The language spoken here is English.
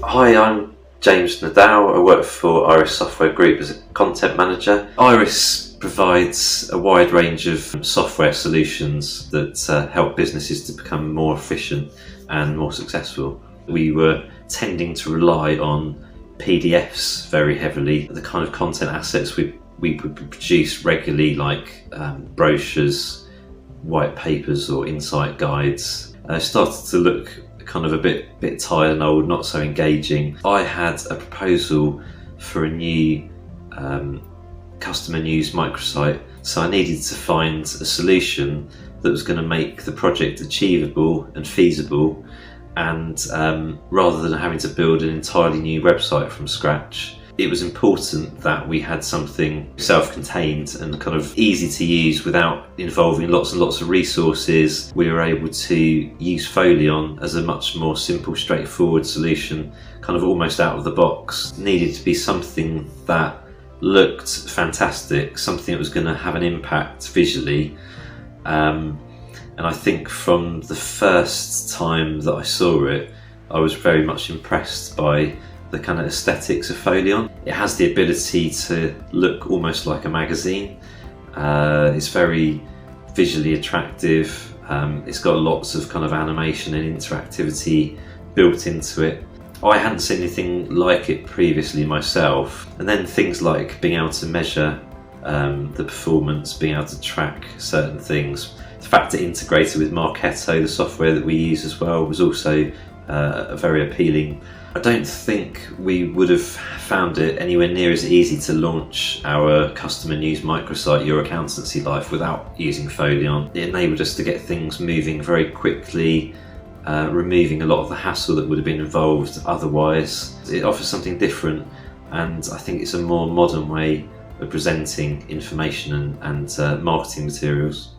Hi, I'm James Nadal. I work for Iris Software Group as a content manager. Iris provides a wide range of software solutions that help businesses to become more efficient and more successful. We were tending to rely on PDFs very heavily, the kind of content assets we would produce regularly, like brochures, white papers or insight guides. Started to look kind of a bit tired and old, not so engaging. I had a proposal for a new customer news microsite, so I needed to find a solution that was going to make the project achievable and feasible, and rather than having to build an entirely new website from scratch, it was important that we had something self-contained and kind of easy to use without involving lots and lots of resources. We were able to use Foleon as a much more simple, straightforward solution, kind of almost out of the box. It needed to be something that looked fantastic, something that was going to have an impact visually. And I think from the first time that I saw it, I was very much impressed by the kind of aesthetics of Foleon. It has the ability to look almost like a magazine. It's very visually attractive. It's got lots of kind of animation and interactivity built into it. I hadn't seen anything like it previously myself. And then things like being able to measure the performance, being able to track certain things. The fact it integrated with Martech, the software that we use as well, was also very appealing. I don't think we would have found it anywhere near as easy to launch our customer news microsite, Your Accountancy Life, without using Foleon. It enabled us to get things moving very quickly, removing a lot of the hassle that would have been involved otherwise. It offers something different, and I think it's a more modern way of presenting information and marketing materials.